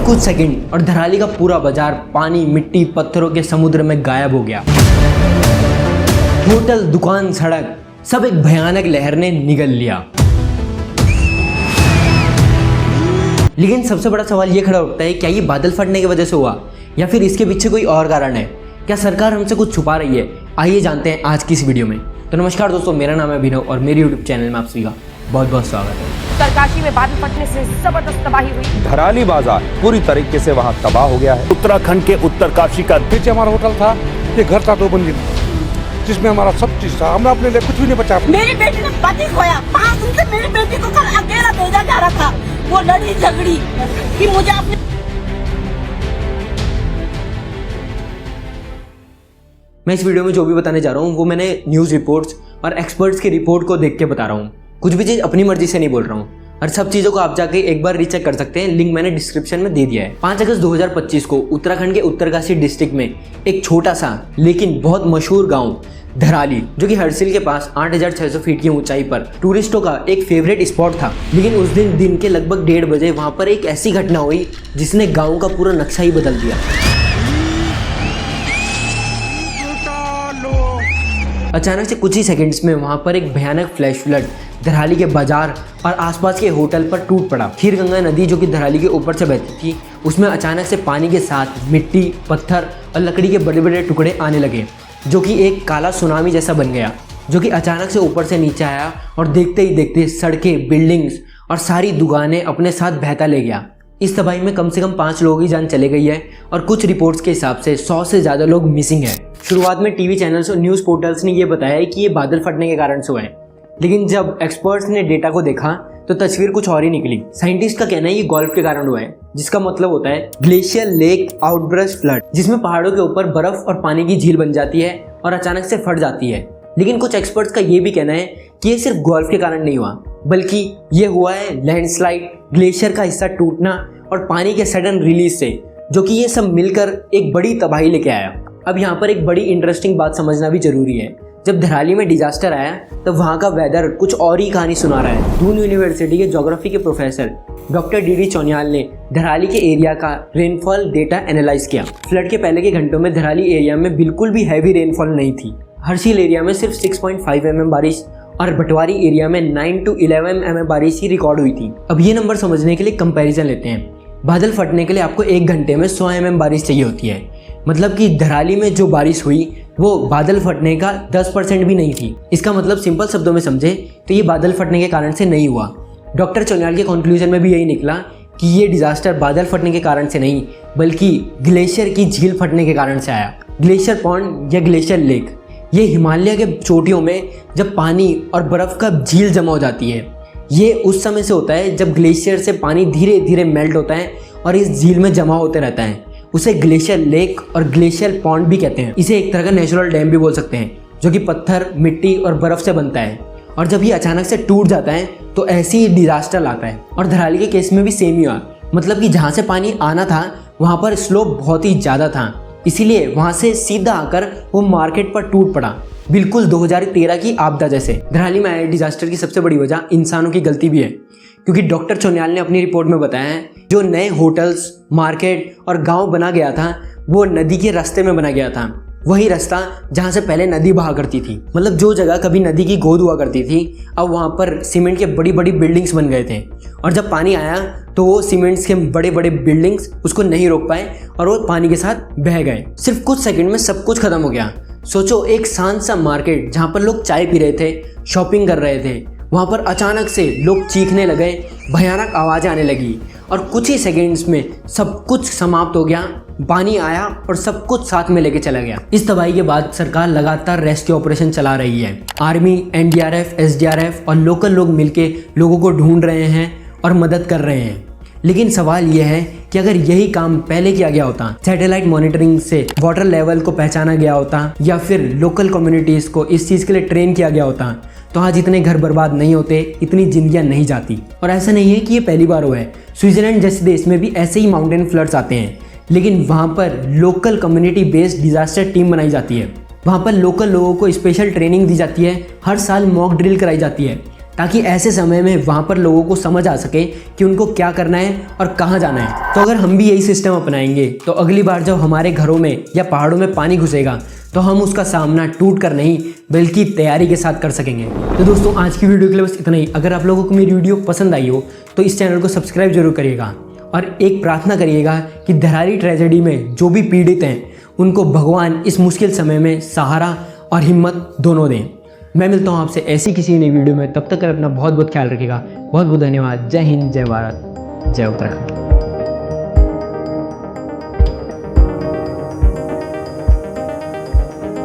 सिर्फ कुछ सेकंड और धराली का पूरा बाजार पानी, मिट्टी, पत्थरों के समुद्र में गायब हो गया। होटल, दुकान, सड़क सब एक भयानक लहर ने निगल लिया। लेकिन सबसे बड़ा सवाल ये खड़ा उठता है, क्या ये बादल फटने की वजह से हुआ या फिर इसके पीछे कोई और कारण है? क्या सरकार हमसे कुछ छुपा रही है? आइए जानते हैं आज की इस वीडियो में। तो नमस्कार दोस्तों, मेरा नाम है अभिनव और मेरे यूट्यूब चैनल में आप सभी का बहुत बहुत स्वागत है। उत्तरकाशी में बादल फटने से जबरदस्त तबाही हुई। धराली बाजार पूरी तरीके से वहां तबाह हो गया है। उत्तराखंड के उत्तरकाशी का नीचे हमारा होटल था, ये घर था 2 मंजिल, जिसमें हमारा सब चीज था। हमने अपने लिए कुछ भी नहीं बचा। मेरी बेटी ने पति खोया, 5 दिन से मेरी बेटी को कल अकेला भेजा जा रहा था। वो लड़ी झगड़ी कि मुझे अपने मैं इस वीडियो में जो भी बताने जा रहा हूँ वो मैंने न्यूज़ रिपोर्ट्स और एक्सपर्ट्स की रिपोर्ट को देख के बता रहा हूँ। कुछ भी चीज़ अपनी मर्जी से नहीं बोल रहा हूँ और सब चीज़ों को आप जाके एक बार रीचेक कर सकते हैं। लिंक मैंने डिस्क्रिप्शन में दे दिया है। 5 अगस्त 2025 को उत्तराखंड के उत्तरकाशी डिस्ट्रिक्ट में एक छोटा सा लेकिन बहुत मशहूर गाँव धराली, जो कि हरसिल के पास 8600 फीट की ऊंचाई पर टूरिस्टों का एक फेवरेट स्पॉट था। लेकिन उस दिन के लगभग 1:30 बजे वहां पर एक ऐसी घटना हुई जिसने गांव का पूरा नक्शा ही बदल दिया। अचानक से कुछ ही सेकंड्स में वहां पर एक भयानक फ्लैश फ्लड धराली के बाजार और आसपास के होटल पर टूट पड़ा। खीर गंगा नदी, जो कि धराली के ऊपर से बहती थी, उसमें अचानक से पानी के साथ मिट्टी, पत्थर और लकड़ी के बड़े बड़े टुकड़े आने लगे, जो कि एक काला सुनामी जैसा बन गया, जो कि अचानक से ऊपर से नीचे आया और देखते ही देखते सड़कें, बिल्डिंग्स और सारी दुकानें अपने साथ बहता ले गया। इस तबाही में कम से कम 5 लोगों की जान चली गई है और कुछ रिपोर्ट्स के हिसाब से 100 से ज़्यादा लोग मिसिंग हैं। शुरुआत में टीवी चैनल्स और न्यूज़ पोर्टल्स ने ये बताया है कि ये बादल फटने के कारण से हुआ है, लेकिन जब एक्सपर्ट्स ने डेटा को देखा तो तस्वीर कुछ और ही निकली। साइंटिस्ट का कहना है ये गोल्फ के कारण हुआ है, जिसका मतलब होता है ग्लेशियर लेक आउटब्रस्ट फ्लड, जिसमें पहाड़ों के ऊपर बर्फ और पानी की झील बन जाती है और अचानक से फट जाती है। लेकिन कुछ एक्सपर्ट्स का ये भी कहना है कि ये सिर्फ गोल्फ के कारण नहीं हुआ, बल्कि ये हुआ है लैंडस्लाइड, ग्लेशियर का हिस्सा टूटना और पानी के सडन रिलीज से, जो कि ये सब मिलकर एक बड़ी तबाही लेके आया। अब यहाँ पर एक बड़ी इंटरेस्टिंग बात समझना भी जरूरी है। जब धराली में डिजास्टर आया तब वहाँ का वेदर कुछ और ही कहानी सुना रहा है। दून यूनिवर्सिटी के ज्योग्राफी के प्रोफेसर डॉक्टर डी चौनियाल ने धराली के एरिया का रेनफॉल डेटा एनालाइज किया। फ्लड के पहले के घंटों में धराली एरिया में बिल्कुल भी हैवी रेनफॉल नहीं थी। हरसिल एरिया में सिर्फ 6.5 mm बारिश और बटवारी एरिया में 9 to 11 mm बारिश ही रिकॉर्ड हुई थी। अब ये नंबर समझने के लिए कंपैरिजन लेते हैं। बादल फटने के लिए आपको 1 घंटे में 100 mm बारिश चाहिए होती है। मतलब कि धराली में जो बारिश हुई वो बादल फटने का 10% भी नहीं थी। इसका मतलब सिंपल शब्दों में समझे तो ये बादल फटने के कारण से नहीं हुआ। डॉक्टर चौनियाल के कंक्लूजन में भी यही निकला कि ये डिजास्टर बादल फटने के कारण से नहीं, बल्कि ग्लेशियर की झील फटने के कारण से आया। ग्लेशियर पॉन्ड या ग्लेशियर लेक, ये हिमालय के चोटियों में जब पानी और बर्फ का झील जमा हो जाती है, ये उस समय से होता है जब ग्लेशियर से पानी धीरे धीरे मेल्ट होता है और इस झील में जमा होते रहता है। उसे ग्लेशियर लेक और ग्लेशियर पॉन्ड भी कहते हैं। इसे एक तरह का नेचुरल डैम भी बोल सकते हैं, जो कि पत्थर, मिट्टी और बर्फ से बनता है। और जब ये अचानक से टूट जाता है तो ऐसी ही डिजास्टर लाता है। और धराली के केस में भी सेम ही हुआ। मतलब कि जहाँ से पानी आना था वहाँ पर स्लोप बहुत ही ज़्यादा था, इसीलिए वहाँ से सीधा आकर वो मार्केट पर टूट पड़ा, बिल्कुल 2013 की आपदा जैसे। धराली में आए डिजास्टर की सबसे बड़ी वजह इंसानों की गलती भी है, क्योंकि डॉक्टर चौनियाल ने अपनी रिपोर्ट में बताया है जो नए होटल्स, मार्केट और गांव बना गया था वो नदी के रास्ते में बना गया था। वही रास्ता जहां से पहले नदी बहा करती थी। मतलब जो जगह कभी नदी की गोद हुआ करती थी, अब वहां पर सीमेंट के बड़ी बड़ी बिल्डिंग्स बन गए थे। और जब पानी आया तो वो सीमेंट्स के बड़े बड़े बिल्डिंग्स उसको नहीं रोक पाए और वो पानी के साथ बह गए। सिर्फ कुछ सेकंड में सब कुछ खत्म हो गया। सोचो, एक शांत सा मार्केट जहाँ पर लोग चाय पी रहे थे, शॉपिंग कर रहे थे, वहाँ पर अचानक से लोग चीखने लगे, भयानक आवाज़ें आने लगी और कुछ ही सेकंड्स में सब कुछ समाप्त हो गया। पानी आया और सब कुछ साथ में लेके चला गया। इस तबाही के बाद सरकार लगातार रेस्क्यू ऑपरेशन चला रही है। आर्मी, NDRF, SDRF और लोकल लोग मिलके लोगों को ढूंढ रहे हैं और मदद कर रहे हैं। लेकिन सवाल यह है कि अगर यही काम पहले किया गया होता, सैटेलाइट मॉनिटरिंग से वाटर लेवल को पहचाना गया होता या फिर लोकल कम्युनिटीज़ को इस चीज़ के लिए ट्रेन किया गया होता, तो आज इतने घर बर्बाद नहीं होते, इतनी जिंदगियां नहीं जाती। और ऐसा नहीं है कि ये पहली बार हुआ है। स्विट्जरलैंड जैसे देश में भी ऐसे ही माउंटेन फ्लड्स आते हैं, लेकिन वहाँ पर local community based disaster team बनाई जाती है। वहाँ पर लोकल लोगों को स्पेशल ट्रेनिंग दी जाती है, हर साल मॉक ड्रिल कराई जाती है ताकि ऐसे समय में वहाँ पर लोगों को समझ आ सके कि उनको क्या करना है और कहाँ जाना है। तो अगर हम भी यही सिस्टम अपनाएंगे तो अगली बार जब हमारे घरों में या पहाड़ों में पानी घुसेगा तो हम उसका सामना टूट कर नहीं बल्कि तैयारी के साथ कर सकेंगे। तो दोस्तों आज की वीडियो के लिए बस इतना ही। अगर आप लोगों को मेरी वीडियो पसंद आई हो तो इस चैनल को सब्सक्राइब जरूर करिएगा और एक प्रार्थना करिएगा कि धराली ट्रेजेडी में जो भी पीड़ित हैं उनको भगवान इस मुश्किल समय में सहारा और हिम्मत दोनों दें। मैं मिलता हूँ आपसे ऐसी किसी नई वीडियो में, तब तक अपना बहुत बहुत ख्याल रखिएगा। बहुत बहुत धन्यवाद। जय हिंद, जय भारत, जय उत्तराखंड।